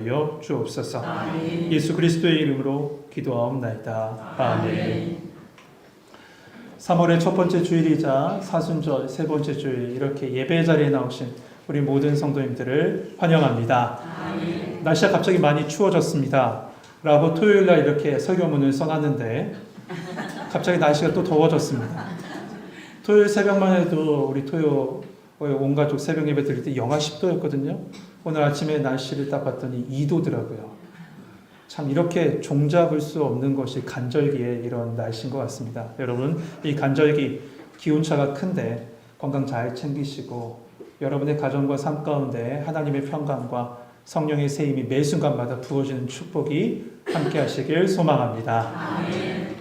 여 주옵소서. 아멘. 예수 그리스도의 이름으로 기도하옵나이다. 아멘. 3월의 첫 번째 주일이자 사순절 세 번째 주일, 이렇게 예배 자리에 나오신 우리 모든 성도님들을 환영합니다. 아멘. 날씨가 갑자기 많이 추워졌습니다 라고 토요일날 이렇게 설교문을 써놨는데 갑자기 날씨가 또 더워졌습니다. 토요일 새벽만 해도 우리 온 가족 새벽 예배 드릴 때 영하 10도였거든요. 오늘 아침에 날씨를 딱 봤더니 2도더라고요. 참 이렇게 종잡을 수 없는 것이 간절기의 이런 날씨인 것 같습니다. 여러분, 이 간절기 기온차가 큰데 건강 잘 챙기시고 여러분의 가정과 삶 가운데 하나님의 평강과 성령의 세임이 매 순간마다 부어지는 축복이 함께 하시길 소망합니다. 아멘.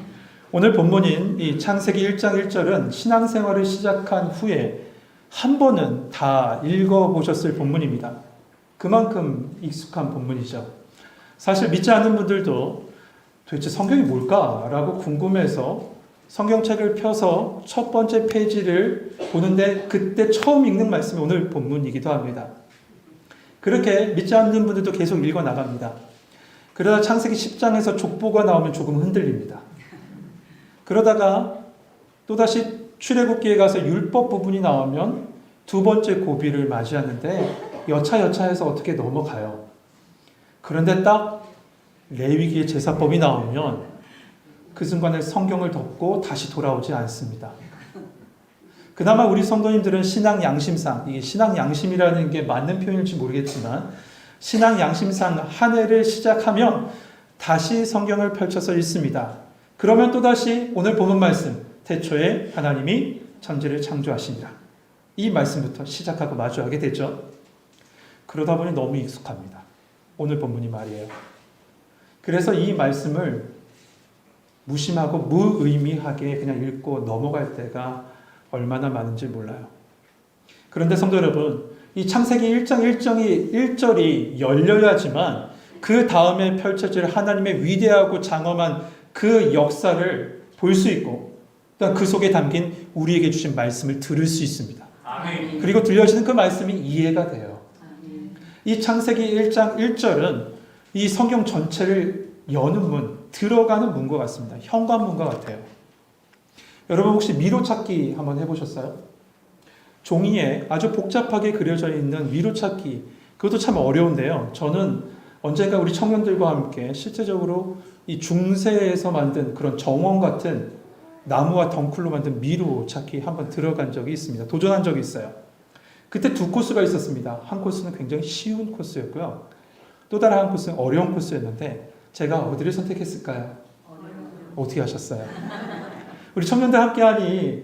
오늘 본문인 이 창세기 1장 1절은 신앙생활을 시작한 후에 한 번은 다 읽어보셨을 본문입니다. 그만큼 익숙한 본문이죠. 사실 믿지 않는 분들도 도대체 성경이 뭘까라고 궁금해서 성경책을 펴서 첫 번째 페이지를 보는데 그때 처음 읽는 말씀이 오늘 본문이기도 합니다. 그렇게 믿지 않는 분들도 계속 읽어 나갑니다. 그러다 창세기 10장에서 족보가 나오면 조금 흔들립니다. 그러다가 또다시 출애굽기에 가서 율법 부분이 나오면 두 번째 고비를 맞이하는데 여차여차해서 어떻게 넘어가요. 그런데 딱 레위기의 제사법이 나오면 그 순간에 성경을 덮고 다시 돌아오지 않습니다. 그나마 우리 성도님들은 신앙 양심상, 이게 신앙 양심이라는 게 맞는 표현일지 모르겠지만 신앙 양심상 한 해를 시작하면 다시 성경을 펼쳐서 읽습니다. 그러면 또다시 오늘 본문 말씀, 태초에 하나님이 천지를 창조하시니라, 이 말씀부터 시작하고 마주하게 되죠. 그러다 보니 너무 익숙합니다. 오늘 본문이 말이에요. 그래서 이 말씀을 무심하고 무의미하게 그냥 읽고 넘어갈 때가 얼마나 많은지 몰라요. 그런데 성도 여러분, 이 창세기 1장 1절이 열려야지만 그 다음에 펼쳐질 하나님의 위대하고 장엄한 그 역사를 볼 수 있고 그 속에 담긴 우리에게 주신 말씀을 들을 수 있습니다. 아멘. 그리고 들려지는 그 말씀이 이해가 돼요. 아멘. 이 창세기 1장 1절은 이 성경 전체를 여는 문, 들어가는 문과 같습니다. 현관문과 같아요. 여러분 혹시 미로찾기 한번 해보셨어요? 종이에 아주 복잡하게 그려져 있는 미로찾기, 그것도 참 어려운데요. 저는 언젠가 우리 청년들과 함께 실제적으로 이 중세에서 만든 그런 정원 같은 나무와 덩쿨로 만든 미로찾기 한번 들어간 적이 있습니다. 도전한 적이 있어요. 그때 두 코스가 있었습니다. 한 코스는 굉장히 쉬운 코스였고요. 또 다른 한 코스는 어려운 코스였는데 제가 어디를 선택했을까요? 어떻게 하셨어요? 우리 청년들 함께하니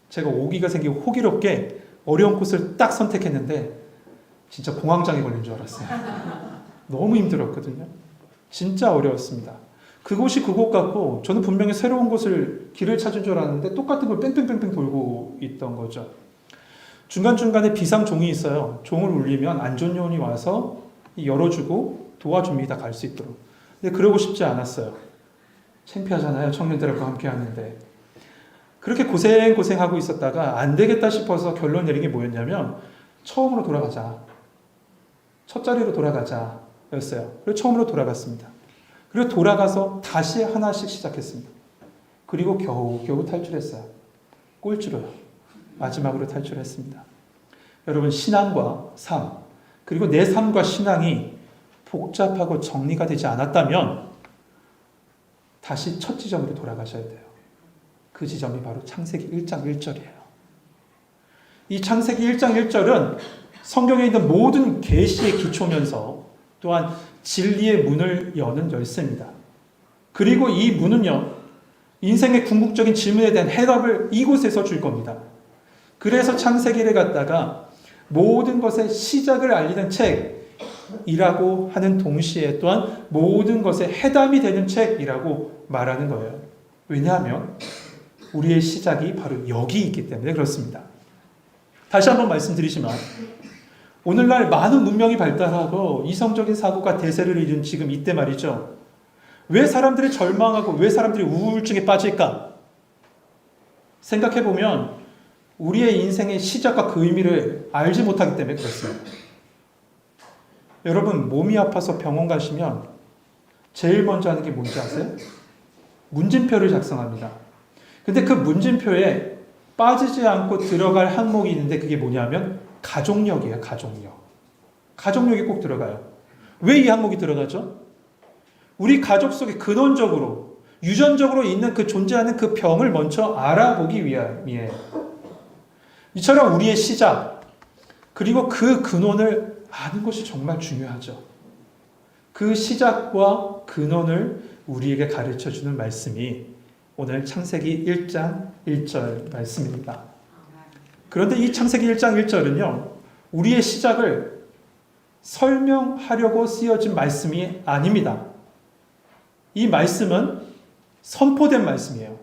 제가 오기가 생기고 호기롭게 어려운 코스를 딱 선택했는데 진짜 공황장애 걸린 줄 알았어요. 너무 힘들었거든요. 진짜 어려웠습니다. 그곳이 그곳 같고 저는 분명히 새로운 곳을 길을 찾은 줄 알았는데 똑같은 걸 뺑뺑뺑뺑 돌고 있던 거죠. 중간중간에 비상 종이 있어요. 종을 울리면 안전요원이 와서 열어주고 도와줍니다. 갈 수 있도록. 근데 그러고 싶지 않았어요. 창피하잖아요. 청년들하고 함께 하는데. 그렇게 고생하고 있었다가 안 되겠다 싶어서 결론 내린 게 뭐였냐면 처음으로 돌아가자. 첫 자리로 돌아가자 였어요. 그리고 처음으로 돌아갔습니다. 그리고 돌아가서 다시 하나씩 시작했습니다. 그리고 겨우 탈출했어요. 꼴찌로요. 마지막으로 탈출했습니다. 여러분, 신앙과 삶, 그리고 내 삶과 신앙이 복잡하고 정리가 되지 않았다면 다시 첫 지점으로 돌아가셔야 돼요. 그 지점이 바로 창세기 1장 1절이에요. 이 창세기 1장 1절은 성경에 있는 모든 계시의 기초면서 또한 진리의 문을 여는 열쇠입니다. 그리고 이 문은요, 인생의 궁극적인 질문에 대한 해답을 이곳에서 줄 겁니다. 그래서 창세기를 갖다가 모든 것의 시작을 알리는 책이라고 하는 동시에 또한 모든 것의 해답이 되는 책이라고 말하는 거예요. 왜냐하면 우리의 시작이 바로 여기 있기 때문에 그렇습니다. 다시 한번 말씀드리지만 오늘날 많은 문명이 발달하고 이성적인 사고가 대세를 이룬 지금 이때 말이죠. 왜 사람들이 절망하고 왜 사람들이 우울증에 빠질까? 생각해보면 우리의 인생의 시작과 그 의미를 알지 못하기 때문에 그렇습니다. 여러분 몸이 아파서 병원 가시면 제일 먼저 하는 게 뭔지 아세요? 문진표를 작성합니다. 근데 그 문진표에 빠지지 않고 들어갈 항목이 있는데 그게 뭐냐면 가족력이에요. 가족력. 가족력이 꼭 들어가요. 왜 이 항목이 들어가죠? 우리 가족 속에 근원적으로 유전적으로 있는 그 존재하는 그 병을 먼저 알아보기 위함이에요. 이처럼 우리의 시작 그리고 그 근원을 아는 것이 정말 중요하죠. 그 시작과 근원을 우리에게 가르쳐주는 말씀이 오늘 창세기 1장 1절 말씀입니다. 그런데 이 창세기 1장 1절은요. 우리의 시작을 설명하려고 쓰여진 말씀이 아닙니다. 이 말씀은 선포된 말씀이에요.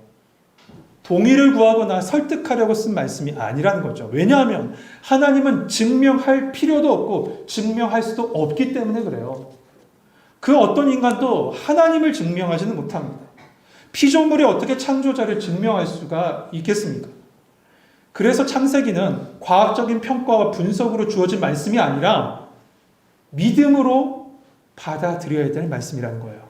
동의를 구하거나 설득하려고 쓴 말씀이 아니라는 거죠. 왜냐하면 하나님은 증명할 필요도 없고 증명할 수도 없기 때문에 그래요. 그 어떤 인간도 하나님을 증명하지는 못합니다. 피조물이 어떻게 창조자를 증명할 수가 있겠습니까? 그래서 창세기는 과학적인 평가와 분석으로 주어진 말씀이 아니라 믿음으로 받아들여야 될 말씀이라는 거예요.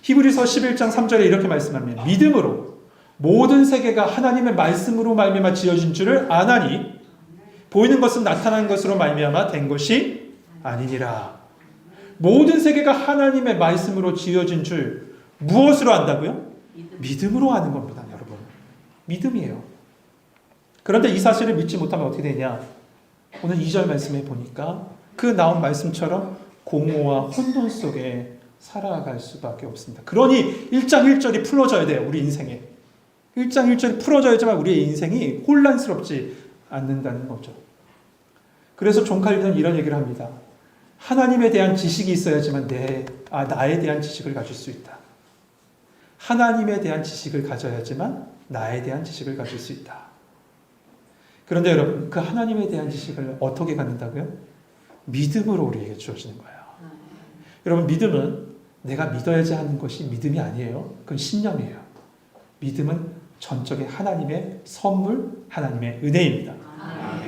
히브리서 11장 3절에 이렇게 말씀합니다. 믿음으로 모든 세계가 하나님의 말씀으로 말미암아 지어진 줄을 아나니 보이는 것은 나타나는 것으로 말미암아 된 것이 아니니라. 모든 세계가 하나님의 말씀으로 지어진 줄 무엇으로 안다고요? 믿음으로 아는 겁니다, 여러분. 믿음이에요. 그런데 이 사실을 믿지 못하면 어떻게 되냐? 오늘 2절 말씀에 보니까 그 나온 말씀처럼 공허와 혼돈 속에 살아갈 수밖에 없습니다. 그러니 1장 1절이 풀어져야 돼요, 우리 인생에. 1장 1절이 풀어져야지만 우리의 인생이 혼란스럽지 않는다는 거죠. 그래서 존 칼빈은 이런 얘기를 합니다. 하나님에 대한 지식이 있어야지만 나에 대한 지식을 가질 수 있다. 하나님에 대한 지식을 가져야지만 나에 대한 지식을 가질 수 있다. 그런데 여러분, 그 하나님에 대한 지식을 어떻게 갖는다고요? 믿음으로 우리에게 주어지는 거예요. 여러분, 믿음은 내가 믿어야지 하는 것이 믿음이 아니에요. 그건 신념이에요. 믿음은 전적인 하나님의 선물, 하나님의 은혜입니다.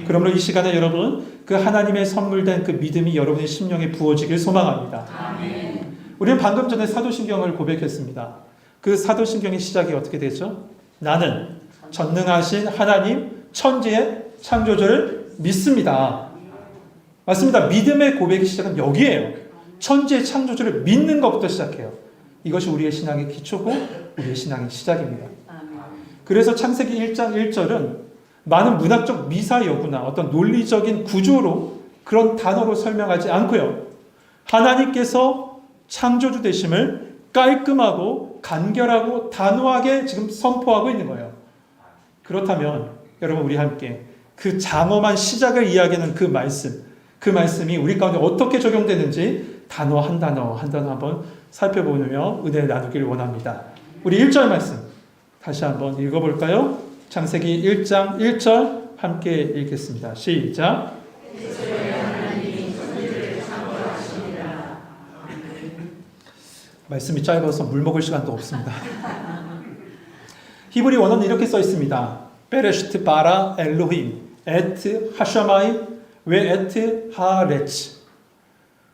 그러므로 이 시간에 여러분, 그 하나님의 선물된 그 믿음이 여러분의 심령에 부어지길 소망합니다. 우리는 방금 전에 사도신경을 고백했습니다. 그 사도신경의 시작이 어떻게 되죠? 나는 전능하신 하나님 천지의 창조주를 믿습니다. 맞습니다. 믿음의 고백의 시작은 여기에요. 천지의 창조주를 믿는 것부터 시작해요. 이것이 우리의 신앙의 기초고 우리의 신앙의 시작입니다. 그래서 창세기 1장 1절은 많은 문학적 미사여구나 어떤 논리적인 구조로 그런 단어로 설명하지 않고요. 하나님께서 창조주 되심을 깔끔하고 간결하고 단호하게 지금 선포하고 있는 거예요. 그렇다면 여러분, 우리 함께 그 장엄한 시작을 이야기하는 그 말씀이 우리 가운데 어떻게 적용되는지 단어 한 단어 한번 살펴보며 은혜를 나누길 원합니다. 우리 1절 말씀 다시 한번 읽어볼까요? 창세기 1장 1절 함께 읽겠습니다. 시작. 말씀이 짧아서 물 먹을 시간도 없습니다. 히브리 원어는 이렇게 써 있습니다. 베레시트 바라 엘로힘 에트 하샤마임 웨 에트 하레츠.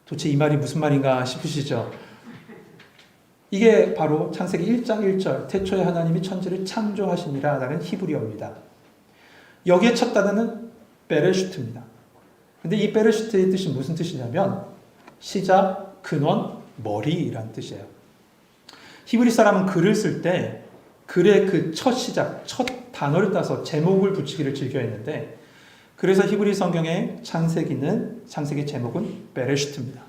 도대체 이 말이 무슨 말인가 싶으시죠? 이게 바로 창세기 1장 1절 태초에 하나님이 천지를 창조하시니라 라는 히브리어입니다. 여기에 첫 단어는 베레슈트입니다. 근데 이 베레슈트의 뜻이 무슨 뜻이냐면 시작, 근원, 머리라는 뜻이에요. 히브리 사람은 글을 쓸 때 글의 그 첫 시작, 첫 단어를 따서 제목을 붙이기를 즐겨 했는데 그래서 히브리 성경의 창세기 제목은 베레슈트입니다.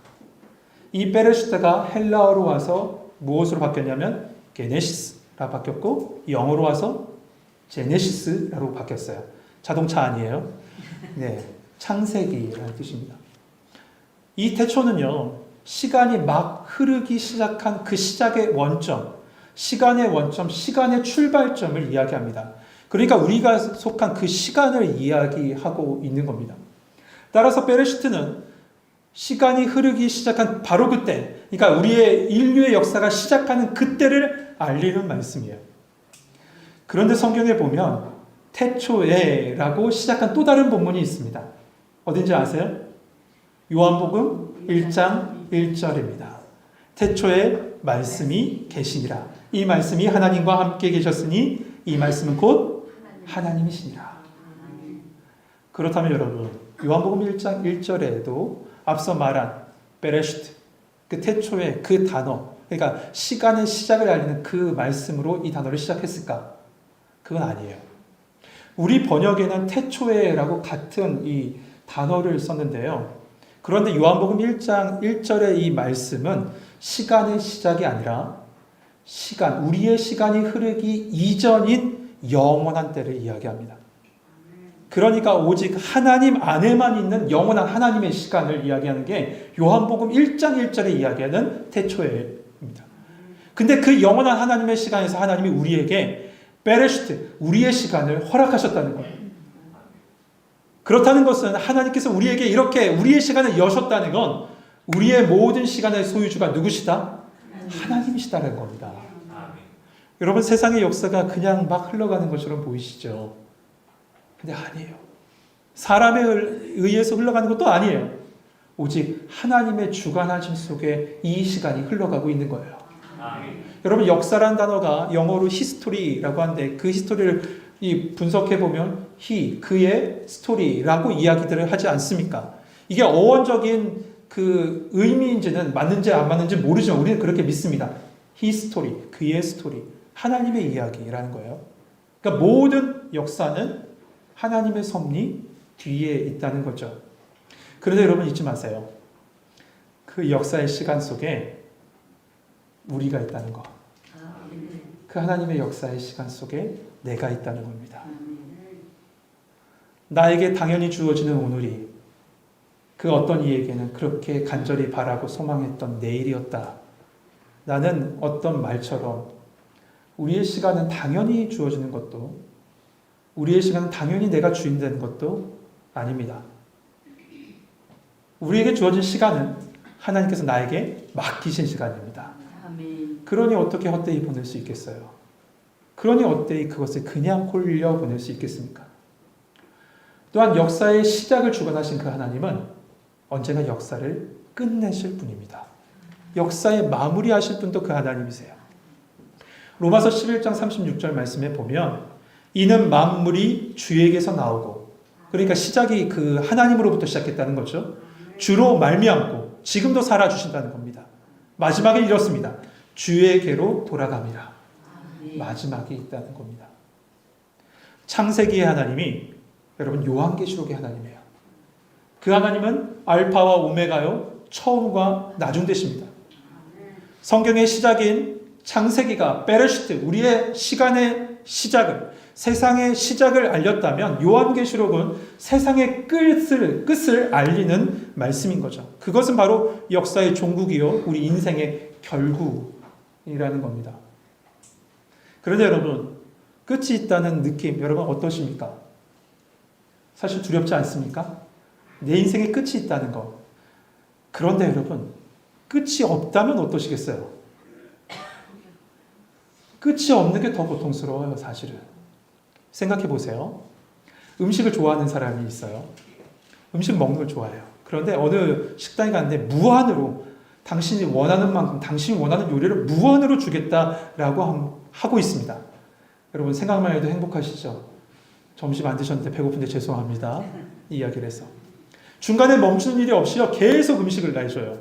이 베레슈트가 헬라어로 와서 무엇으로 바뀌었냐면 게네시스라 바뀌었고 영어로 와서 제네시스라고 바뀌었어요. 자동차 아니에요. 네, 창세기라는 뜻입니다. 이 태초는요, 시간이 막 흐르기 시작한 그 시작의 원점, 시간의 출발점을 이야기합니다. 그러니까 우리가 속한 그 시간을 이야기하고 있는 겁니다. 따라서 베레시트는 시간이 흐르기 시작한 바로 그때, 그러니까 우리의 인류의 역사가 시작하는 그때를 알리는 말씀이에요. 그런데 성경에 보면 태초에라고 시작한 또 다른 본문이 있습니다. 어딘지 아세요? 요한복음 1장 1절입니다. 태초에 말씀이 계시니라. 이 말씀이 하나님과 함께 계셨으니 이 말씀은 곧 하나님이시니라. 그렇다면 여러분, 요한복음 1장 1절에도 앞서 말한 베레시트, 그 태초의 그 단어, 그러니까 시간의 시작을 알리는 그 말씀으로 이 단어를 시작했을까? 그건 아니에요. 우리 번역에는 태초에라고 같은 이 단어를 썼는데요. 그런데 요한복음 1장 1절의 이 말씀은 시간의 시작이 아니라 우리의 시간이 흐르기 이전인 영원한 때를 이야기합니다. 그러니까 오직 하나님 안에만 있는 영원한 하나님의 시간을 이야기하는 게 요한복음 1장 1절에 이야기하는 태초에입니다. 근데 그 영원한 하나님의 시간에서 하나님이 우리에게 베레시트, 우리의 시간을 허락하셨다는 거예요. 그렇다는 것은 하나님께서 우리에게 이렇게 우리의 시간을 여셨다는 건 우리의 모든 시간의 소유주가 누구시다? 하나님이시다는 겁니다. 여러분, 세상의 역사가 그냥 막 흘러가는 것처럼 보이시죠? 근데 아니에요. 사람에 의해서 흘러가는 것도 아니에요. 오직 하나님의 주관하심 속에 이 시간이 흘러가고 있는 거예요. 여러분, 역사라는 단어가 영어로 히스토리라고 하는데 그 히스토리를 분석해보면 그의 스토리라고 이야기들을 하지 않습니까? 이게 어원적인 그 의미인지는 맞는지 안 맞는지 모르지만 우리는 그렇게 믿습니다. 히스토리, 그의 스토리, 하나님의 이야기라는 거예요. 그러니까 모든 역사는 하나님의 섭리 뒤에 있다는 거죠. 그런데 여러분 잊지 마세요. 그 역사의 시간 속에 우리가 있다는 거. 그 하나님의 역사의 시간 속에 내가 있다는 겁니다. 나에게 당연히 주어지는 오늘이 그 어떤 이에게는 그렇게 간절히 바라고 소망했던 내일이었다. 나는 어떤 말처럼 우리의 시간은 당연히 주어지는 것도 우리의 시간은 당연히 내가 주인 되는 것도 아닙니다. 우리에게 주어진 시간은 하나님께서 나에게 맡기신 시간입니다. 그러니 어떻게 헛되이 보낼 수 있겠어요? 그러니 어때이 그것을 그냥 홀려 보낼 수 있겠습니까? 또한 역사의 시작을 주관하신 그 하나님은 언제나 역사를 끝내실 분입니다. 역사의 마무리하실 분도 그 하나님이세요. 로마서 11장 36절 말씀에 보면 이는 만물이 주에게서 나오고, 그러니까 시작이 그 하나님으로부터 시작했다는 거죠. 주로 말미암고 지금도 살아주신다는 겁니다. 마지막에 이렇습니다. 주에게로 돌아갑니다. 마지막이 있다는 겁니다. 창세기의 하나님이 여러분 요한계시록의 하나님이에요. 그 하나님은 알파와 오메가요, 처음과 나중 되십니다. 성경의 시작인 창세기가 베레시트, 우리의 시간의 시작을, 세상의 시작을 알렸다면 요한계시록은 세상의 끝을 알리는 말씀인 거죠. 그것은 바로 역사의 종국이요, 우리 인생의 결국이라는 겁니다. 그런데 여러분, 끝이 있다는 느낌, 여러분 어떠십니까? 사실 두렵지 않습니까? 내 인생에 끝이 있다는 거. 그런데 여러분, 끝이 없다면 어떠시겠어요? 끝이 없는 게 더 고통스러워요, 사실은. 생각해 보세요. 음식을 좋아하는 사람이 있어요. 음식 먹는 걸 좋아해요. 그런데 어느 식당에 갔는데 무한으로 당신이 원하는 만큼, 당신이 원하는 요리를 무한으로 주겠다라고 하고 있습니다. 여러분 생각만 해도 행복하시죠? 점심 안 드셨는데 배고픈데 죄송합니다. 이 이야기를 해서. 중간에 멈추는 일이 없이요, 계속 음식을 내줘요.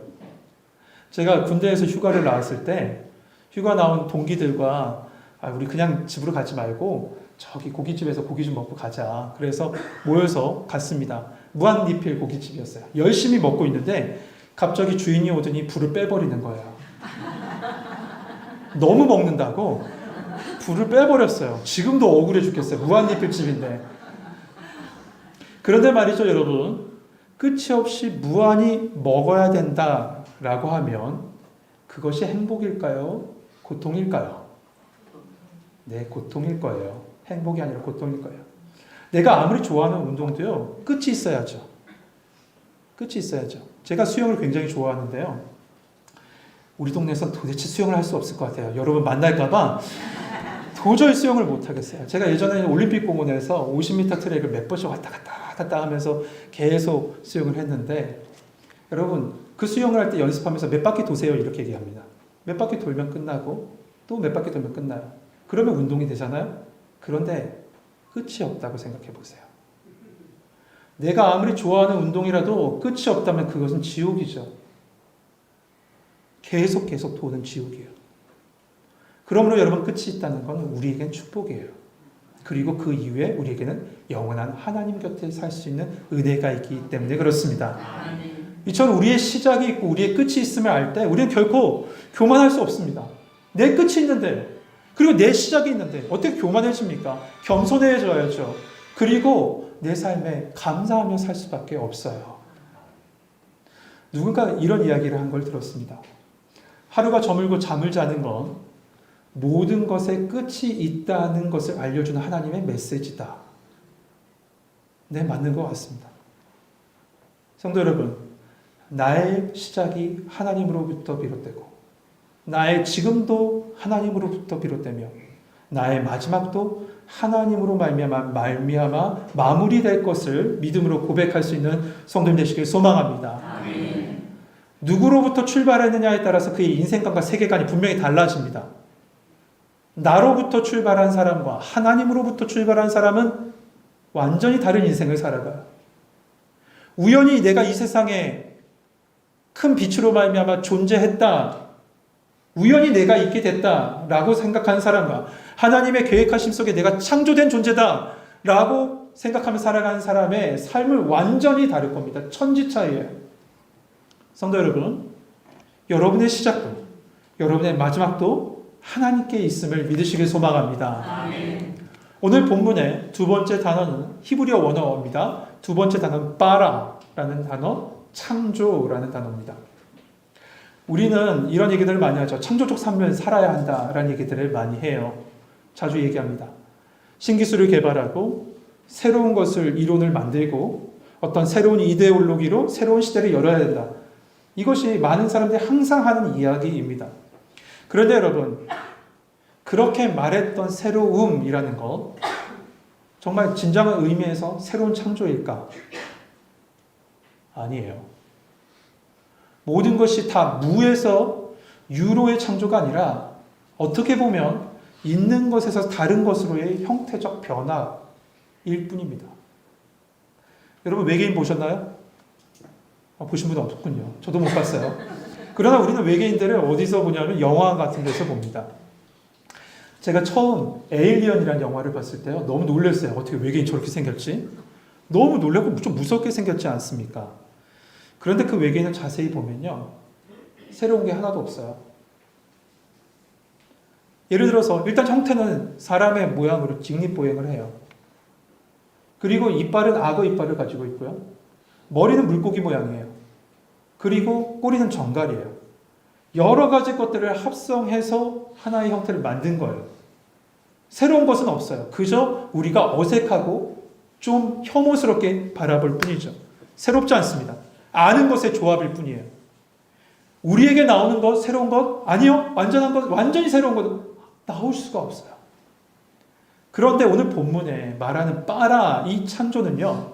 제가 군대에서 휴가를 나왔을 때 휴가 나온 동기들과 우리 그냥 집으로 가지 말고 저기 고깃집에서 고기 좀 먹고 가자. 그래서 모여서 갔습니다. 무한리필 고깃집이었어요. 열심히 먹고 있는데 갑자기 주인이 오더니 불을 빼버리는 거예요. 너무 먹는다고 불을 빼버렸어요. 지금도 억울해 죽겠어요. 무한리필 집인데. 그런데 말이죠, 여러분. 끝이 없이 무한히 먹어야 된다라고 하면 그것이 행복일까요? 고통일까요? 네, 고통일 거예요. 행복이 아니라 고통일 거예요. 내가 아무리 좋아하는 운동도요, 끝이 있어야죠. 끝이 있어야죠. 제가 수영을 굉장히 좋아하는데요. 우리 동네에서 도대체 수영을 할 수 없을 것 같아요. 여러분 만날까봐 도저히 수영을 못 하겠어요. 제가 예전에 올림픽 공원에서 50m 트랙을 몇 번씩 왔다 갔다 하면서 계속 수영을 했는데 여러분, 그 수영을 할 때 연습하면서 몇 바퀴 도세요 이렇게 얘기합니다. 몇 바퀴 돌면 끝나고 또 몇 바퀴 돌면 끝나요. 그러면 운동이 되잖아요. 그런데 끝이 없다고 생각해 보세요. 내가 아무리 좋아하는 운동이라도 끝이 없다면 그것은 지옥이죠. 계속 도는 지옥이에요. 그러므로 여러분, 끝이 있다는 건 우리에겐 축복이에요. 그리고 그 이후에 우리에게는 영원한 하나님 곁에 살 수 있는 은혜가 있기 때문에 그렇습니다. 이처럼 우리의 시작이 있고 우리의 끝이 있음을 알 때 우리는 결코 교만할 수 없습니다. 내 끝이 있는데, 그리고 내 시작이 있는데 어떻게 교만해집니까? 겸손해져야죠. 그리고 내 삶에 감사하며 살 수밖에 없어요. 누군가 이런 이야기를 한 걸 들었습니다. 하루가 저물고 잠을 자는 건 모든 것에 끝이 있다는 것을 알려주는 하나님의 메시지다. 네, 맞는 것 같습니다. 성도 여러분, 나의 시작이 하나님으로부터 비롯되고 나의 지금도 하나님으로부터 비롯되며 나의 마지막도 하나님으로 말미암아 마무리될 것을 믿음으로 고백할 수 있는 성도님 되시길 소망합니다. 아멘. 누구로부터 출발했느냐에 따라서 그의 인생관과 세계관이 분명히 달라집니다. 나로부터 출발한 사람과 하나님으로부터 출발한 사람은 완전히 다른 인생을 살아가요. 우연히 내가 이 세상에 큰 빛으로 말미암아 존재했다, 우연히 내가 있게 됐다라고 생각하는 사람과 하나님의 계획하심 속에 내가 창조된 존재다라고 생각하며 살아가는 사람의 삶을 완전히 다를 겁니다. 천지 차이예요. 성도 여러분, 여러분의 시작도 여러분의 마지막도 하나님께 있음을 믿으시길 소망합니다. 아멘. 오늘 본문의 두 번째 단어는 히브리어 원어입니다. 두 번째 단어는 바라라는 단어, 창조라는 단어입니다. 우리는 이런 얘기들을 많이 하죠. 창조적 삶을 살아야 한다라는 얘기들을 많이 해요. 자주 얘기합니다. 신기술을 개발하고 새로운 것을, 이론을 만들고 어떤 새로운 이데올로기로 새로운 시대를 열어야 된다. 이것이 많은 사람들이 항상 하는 이야기입니다. 그런데 여러분, 그렇게 말했던 새로움이라는 것, 정말 진정한 의미에서 새로운 창조일까? 아니에요. 모든 것이 다 무에서 유로의 창조가 아니라 어떻게 보면 있는 것에서 다른 것으로의 형태적 변화일 뿐입니다. 여러분, 외계인 보셨나요? 보신 분 없군요. 저도 못 봤어요. 그러나 우리는 외계인들을 어디서 보냐면 영화 같은 데서 봅니다. 제가 처음 에일리언이라는 영화를 봤을 때요, 너무 놀랐어요. 어떻게 외계인 저렇게 생겼지? 너무 놀랐고 좀 무섭게 생겼지 않습니까? 그런데 그 외계인을 자세히 보면요, 새로운 게 하나도 없어요. 예를 들어서 일단 형태는 사람의 모양으로 직립보행을 해요. 그리고 이빨은 악어 이빨을 가지고 있고요. 머리는 물고기 모양이에요. 그리고 꼬리는 정갈이에요. 여러 가지 것들을 합성해서 하나의 형태를 만든 거예요. 새로운 것은 없어요. 그저 우리가 어색하고 좀 혐오스럽게 바라볼 뿐이죠. 새롭지 않습니다. 아는 것의 조합일 뿐이에요. 우리에게 나오는 것, 새로운 것, 아니요, 완전한 것, 완전히 새로운 것 나올 수가 없어요. 그런데 오늘 본문에 말하는 빠라, 이 창조는요,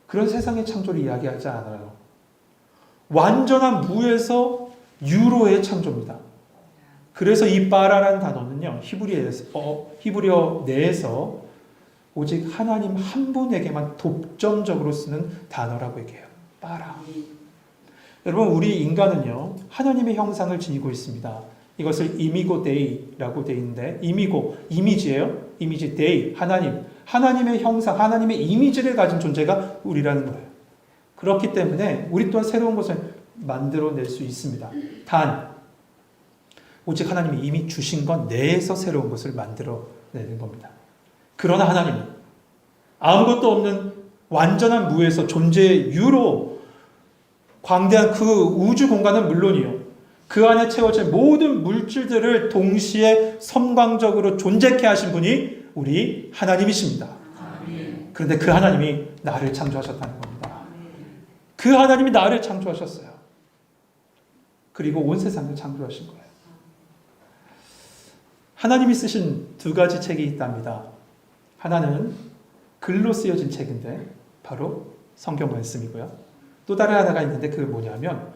그런 세상의 창조를 이야기하지 않아요. 완전한 무에서 유로의 창조입니다. 그래서 이 빠라라는 단어는요, 히브리어 내에서 오직 하나님 한 분에게만 독점적으로 쓰는 단어라고 얘기해요. 빠라. 여러분, 우리 인간은요, 하나님의 형상을 지니고 있습니다. 이것을 이미고 데이라고 되어 있는데, 이미고, 이미지예요. 이미지 데이, 하나님. 하나님의 형상, 하나님의 이미지를 가진 존재가 우리라는 거예요. 그렇기 때문에 우리 또한 새로운 것을 만들어낼 수 있습니다. 단, 오직 하나님이 이미 주신 것 내에서 새로운 것을 만들어내는 겁니다. 그러나 하나님은 아무것도 없는 완전한 무에서 존재의 유로 광대한 그 우주 공간은 물론이요, 그 안에 채워질 모든 물질들을 동시에 선광적으로 존재케 하신 분이 우리 하나님이십니다. 그런데 그 하나님이 나를 창조하셨다는 겁니다. 그 하나님이 나를 창조하셨어요. 그리고 온 세상을 창조하신 거예요. 하나님이 쓰신 두 가지 책이 있답니다. 하나는 글로 쓰여진 책인데 바로 성경 말씀이고요. 또 다른 하나가 있는데 그게 뭐냐면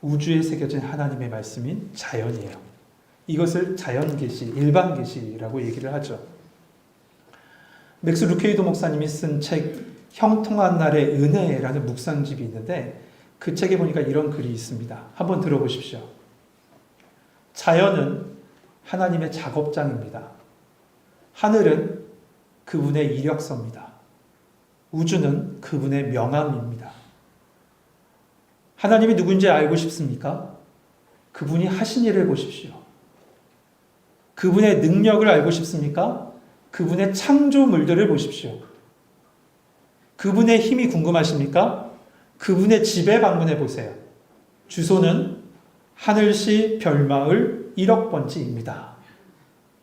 우주에 새겨진 하나님의 말씀인 자연이에요. 이것을 자연계시, 일반계시라고 얘기를 하죠. 맥스 루케이도 목사님이 쓴 책 형통한 날의 은혜라는 묵상집이 있는데 그 책에 보니까 이런 글이 있습니다. 한번 들어보십시오. 자연은 하나님의 작업장입니다. 하늘은 그분의 이력서입니다. 우주는 그분의 명함입니다. 하나님이 누군지 알고 싶습니까? 그분이 하신 일을 보십시오. 그분의 능력을 알고 싶습니까? 그분의 창조물들을 보십시오. 그분의 힘이 궁금하십니까? 그분의 집에 방문해 보세요. 주소는 하늘시 별마을 1억 번지입니다.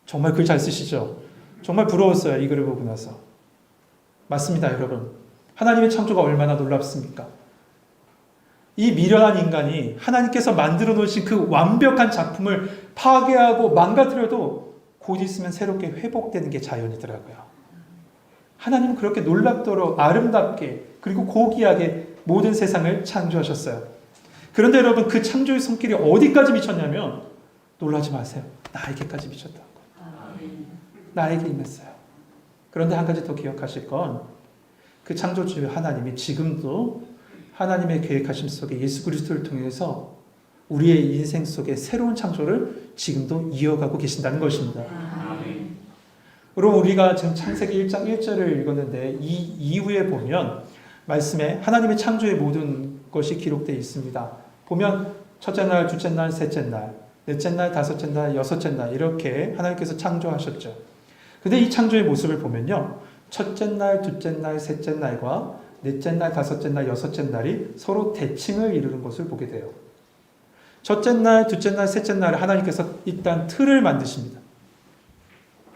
정말 글 잘 쓰시죠? 정말 부러웠어요. 이 글을 보고 나서. 맞습니다, 여러분. 하나님의 창조가 얼마나 놀랍습니까? 이 미련한 인간이 하나님께서 만들어 놓으신 그 완벽한 작품을 파괴하고 망가뜨려도 곧 있으면 새롭게 회복되는 게 자연이더라고요. 하나님은 그렇게 놀랍도록 아름답게 그리고 고귀하게 모든 세상을 창조하셨어요. 그런데 여러분 그 창조의 손길이 어디까지 미쳤냐면 놀라지 마세요. 나에게까지 미쳤다는 거예요. 나에게 임했어요. 그런데 한 가지 더 기억하실 건 그 창조주 하나님이 지금도 하나님의 계획하심 속에 예수 그리스도를 통해서 우리의 인생 속에 새로운 창조를 지금도 이어가고 계신다는 것입니다. 여러분 우리가 지금 창세기 1장 1절을 읽었는데 이 이후에 보면 말씀에 하나님의 창조의 모든 것이 기록되어 있습니다. 보면 첫째 날, 둘째 날, 셋째 날, 넷째 날, 다섯째 날, 여섯째 날 이렇게 하나님께서 창조하셨죠. 근데 이 창조의 모습을 보면요. 첫째 날, 둘째 날, 셋째 날과 넷째 날, 다섯째 날, 여섯째 날이 서로 대칭을 이루는 것을 보게 돼요. 첫째 날, 둘째 날, 셋째 날 하나님께서 일단 틀을 만드십니다.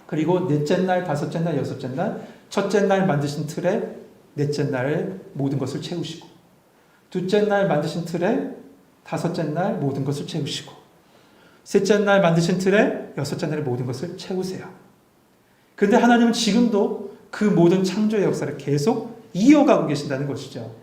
그리고 넷째 날, 다섯째 날, 여섯째 날, 첫째 날 만드신 틀에 넷째 날에 모든 것을 채우시고 둘째 날 만드신 틀에 다섯째 날 모든 것을 채우시고 셋째 날 만드신 틀에 여섯째 날에 모든 것을 채우세요. 그런데 하나님은 지금도 그 모든 창조의 역사를 계속 이어가고 계신다는 것이죠.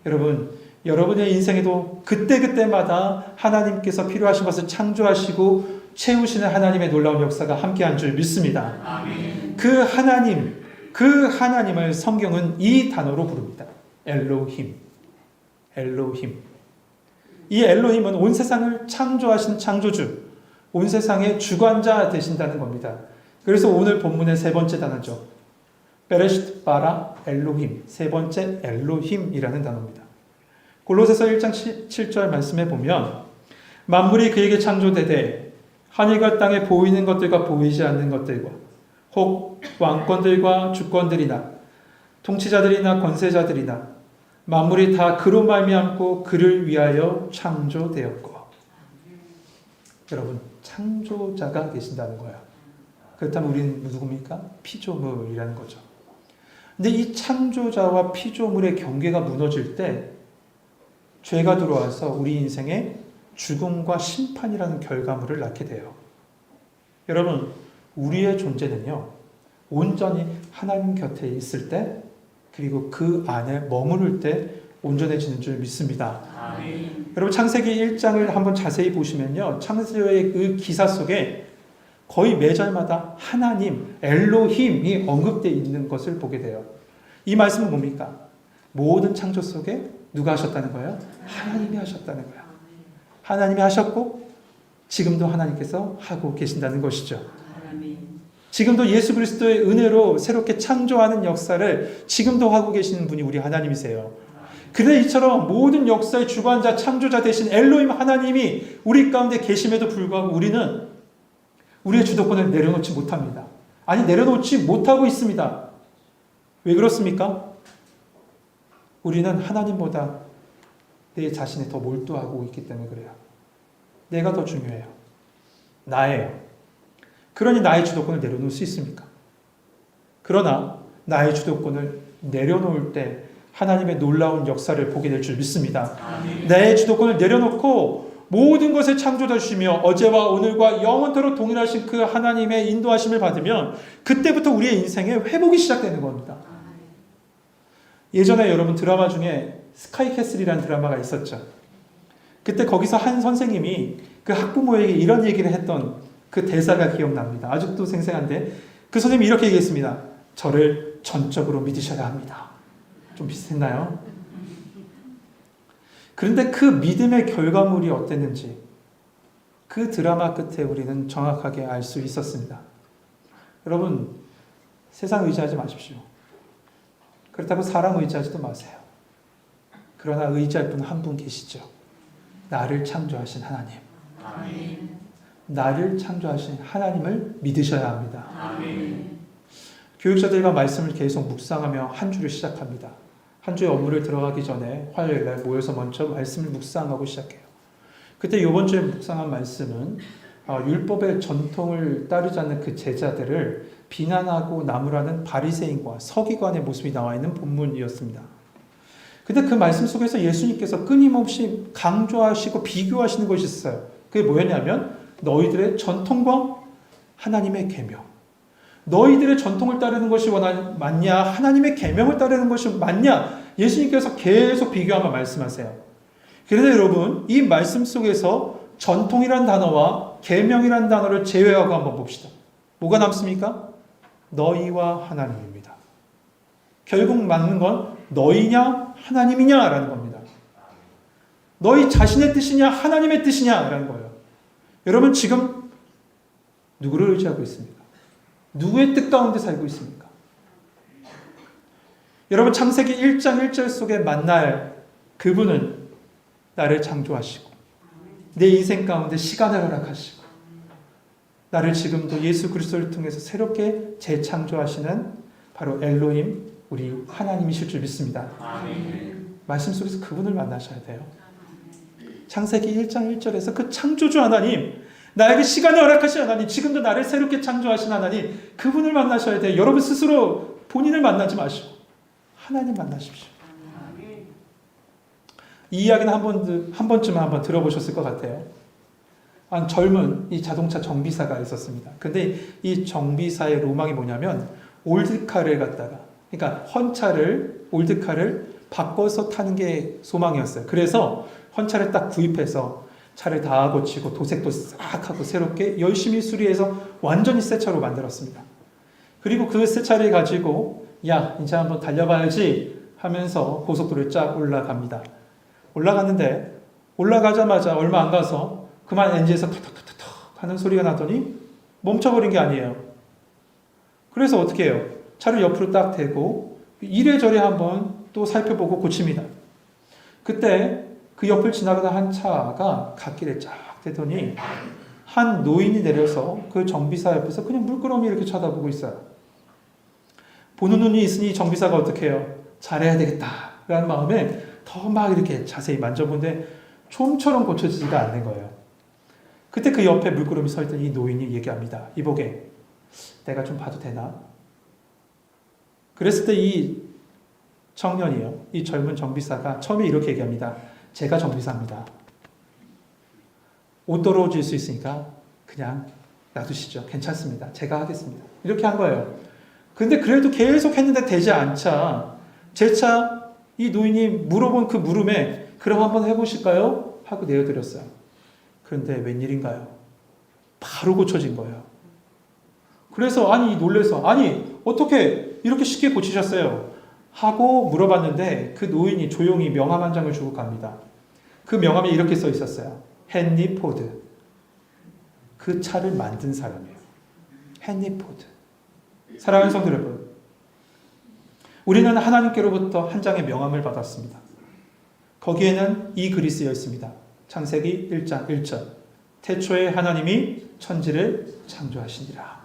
여러분, 여러분의 인생에도 그때그때마다 하나님께서 필요하신 것을 창조하시고 채우시는 하나님의 놀라운 역사가 함께한 줄 믿습니다. 아멘. 그 하나님을 성경은 이 단어로 부릅니다. 엘로힘. 엘로힘. 이 엘로힘은 온 세상을 창조하신 창조주, 온 세상의 주관자 되신다는 겁니다. 그래서 오늘 본문의 세 번째 단어죠. 베레시트 바라 엘로힘, 세 번째 엘로힘이라는 단어입니다. 골로새서 1장 7절 말씀에 보면 만물이 그에게 창조되되 하늘과 땅에 보이는 것들과 보이지 않는 것들과 혹 왕권들과 주권들이나 통치자들이나 권세자들이나 만물이 다 그로 말미암고 그를 위하여 창조되었고. 여러분, 창조자가 계신다는 거예요. 그렇다면 우리는 누굽니까? 피조물이라는 거죠. 근데 이 창조자와 피조물의 경계가 무너질 때 죄가 들어와서 우리 인생에 죽음과 심판이라는 결과물을 낳게 돼요. 여러분, 우리의 존재는요, 온전히 하나님 곁에 있을 때, 그리고 그 안에 머무를 때 온전해지는 줄 믿습니다. 아멘. 여러분, 창세기 1장을 한번 자세히 보시면요, 창세기의 그 기사 속에 거의 매절마다 하나님, 엘로힘이 언급되어 있는 것을 보게 돼요. 이 말씀은 뭡니까? 모든 창조 속에 누가 하셨다는 거예요? 하나님이 하셨다는 거예요. 하나님이 하셨고 지금도 하나님께서 하고 계신다는 것이죠. 지금도 예수 그리스도의 은혜로 새롭게 창조하는 역사를 지금도 하고 계시는 분이 우리 하나님이세요. 그런데 이처럼 모든 역사의 주관자, 창조자 되신 엘로힘 하나님이 우리 가운데 계심에도 불구하고 우리는 우리의 주도권을 내려놓지 못합니다. 아니, 내려놓지 못하고 있습니다. 왜 그렇습니까? 우리는 하나님보다 내 자신에 더 몰두하고 있기 때문에 그래요. 내가 더 중요해요. 나예요. 그러니 나의 주도권을 내려놓을 수 있습니까? 그러나 나의 주도권을 내려놓을 때 하나님의 놀라운 역사를 보게 될 줄 믿습니다. 아멘. 나의 주도권을 내려놓고 모든 것을 창조해 주시며 어제와 오늘과 영원토록 동일하신 그 하나님의 인도하심을 받으면 그때부터 우리의 인생에 회복이 시작되는 겁니다. 예전에 여러분 드라마 중에 스카이캐슬이라는 드라마가 있었죠. 그때 거기서 한 선생님이 그 학부모에게 이런 얘기를 했던 그 대사가 기억납니다. 아직도 생생한데 그 선생님이 이렇게 얘기했습니다. 저를 전적으로 믿으셔야 합니다. 좀 비슷했나요? 그런데 그 믿음의 결과물이 어땠는지 그 드라마 끝에 우리는 정확하게 알 수 있었습니다. 여러분, 세상 의지하지 마십시오. 그렇다고 사람 의지하지도 마세요. 그러나 의지할 분 한 분 계시죠. 나를 창조하신 하나님. 아멘. 나를 창조하신 하나님을 믿으셔야 합니다. 아멘. 교육자들과 말씀을 계속 묵상하며 한 주를 시작합니다. 한 주의 업무를 들어가기 전에 화요일 날 모여서 먼저 말씀을 묵상하고 시작해요. 그때 이번 주에 묵상한 말씀은 율법의 전통을 따르지 않는 그 제자들을 비난하고 나무라는 바리새인과 서기관의 모습이 나와 있는 본문이었습니다. 근데 그 말씀 속에서 예수님께서 끊임없이 강조하시고 비교하시는 것이 있어요. 그게 뭐였냐면 너희들의 전통과 하나님의 계명. 너희들의 전통을 따르는 것이 맞냐? 하나님의 계명을 따르는 것이 맞냐? 예수님께서 계속 비교하며 말씀하세요. 그런데 여러분, 이 말씀 속에서 전통이란 단어와 계명이란 단어를 제외하고 한번 봅시다. 뭐가 남습니까? 너희와 하나님입니다. 결국 맞는 건 너희냐 하나님이냐라는 겁니다. 너희 자신의 뜻이냐 하나님의 뜻이냐라는 거예요. 여러분 지금 누구를 의지하고 있습니까? 누구의 뜻 가운데 살고 있습니까? 여러분 창세기 1장 1절 속에 만날 그분은 나를 창조하시고 내 인생 가운데 시간을 허락하시고 나를 지금도 예수 그리스도를 통해서 새롭게 재창조하시는 바로 엘로힘 우리 하나님이실 줄 믿습니다. 아멘. 말씀 속에서 그분을 만나셔야 돼요. 창세기 1장 1절에서 그 창조주 하나님, 나에게 시간을 허락하신 하나님, 지금도 나를 새롭게 창조하신 하나님, 그분을 만나셔야 돼요. 여러분 스스로 본인을 만나지 마시고 하나님 만나십시오. 이 이야기는 한 번쯤은 한번 들어보셨을 것 같아요. 한 젊은 이 자동차 정비사가 있었습니다. 근데 이 정비사의 로망이 뭐냐면 올드카를 갖다가, 그러니까 헌차를, 올드카를 바꿔서 타는 게 소망이었어요. 그래서 헌차를 딱 구입해서 차를 다 고치고 도색도 싹 하고 새롭게 열심히 수리해서 완전히 새 차로 만들었습니다. 그리고 그 새 차를 가지고 야, 이제 한번 달려봐야지 하면서 고속도로를 쫙 올라갑니다. 올라갔는데 올라가자마자 얼마 안 가서 그만 엔진에서 턱턱턱턱 하는 소리가 나더니 멈춰버린 게 아니에요. 그래서 어떻게 해요? 차를 옆으로 딱 대고 이래저래 한번 또 살펴보고 고칩니다. 그때 그 옆을 지나가다 한 차가 갓길에 쫙 대더니 한 노인이 내려서 그 정비사 옆에서 그냥 물끄러미 이렇게 쳐다보고 있어요. 보는 눈이 있으니 정비사가 어떻게 해요? 잘해야 되겠다라는 마음에 더 막 이렇게 자세히 만져보는데 좀처럼 고쳐지지가 않는 거예요. 그때 그 옆에 물끄러미 서 있던 이 노인이 얘기합니다. 이보게, 내가 좀 봐도 되나? 그랬을 때 이 청년이요, 이 젊은 정비사가 처음에 이렇게 얘기합니다. 제가 정비사입니다. 옷 더러워질 수 있으니까 그냥 놔두시죠. 괜찮습니다. 제가 하겠습니다. 이렇게 한 거예요. 근데 그래도 계속 했는데 되지 않자 제 차 이 노인이 물어본 그 물음에 그럼 한번 해보실까요? 하고 내어드렸어요. 그런데 웬일인가요? 바로 고쳐진 거예요. 그래서 아니 놀래서 아니 어떻게 이렇게 쉽게 고치셨어요? 하고 물어봤는데 그 노인이 조용히 명함 한 장을 주고 갑니다. 그 명함에 이렇게 써 있었어요. 헨리 포드. 그 차를 만든 사람이에요. 헨리 포드. 사랑하는 성도 여러분, 우리는 하나님께로부터 한 장의 명함을 받았습니다. 거기에는 이 글이 쓰여 있습니다. 창세기 1장 1절. 태초에 하나님이 천지를 창조하시니라.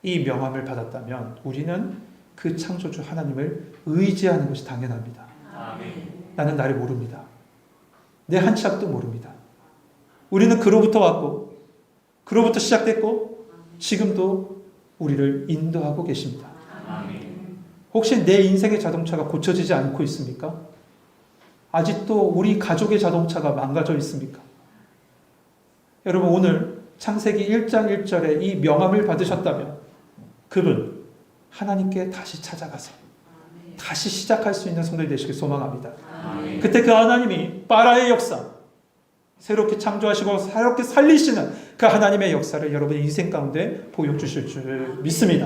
이 명함을 받았다면 우리는 그 창조주 하나님을 의지하는 것이 당연합니다. 아멘. 나는 나를 모릅니다. 내 한 치 앞도 모릅니다. 우리는 그로부터 왔고 그로부터 시작됐고 지금도 우리를 인도하고 계십니다. 아멘. 혹시 내 인생의 자동차가 고쳐지지 않고 있습니까? 아직도 우리 가족의 자동차가 망가져 있습니까? 여러분 오늘 창세기 1장 1절에 이 명함을 받으셨다면 그분 하나님께 다시 찾아가세요. 다시 시작할 수 있는 성도들이 되시길 소망합니다. 아멘. 그때 그 하나님이 빠라의 역사, 새롭게 창조하시고 새롭게 살리시는 그 하나님의 역사를 여러분의 인생 가운데 보여주실 줄 믿습니다.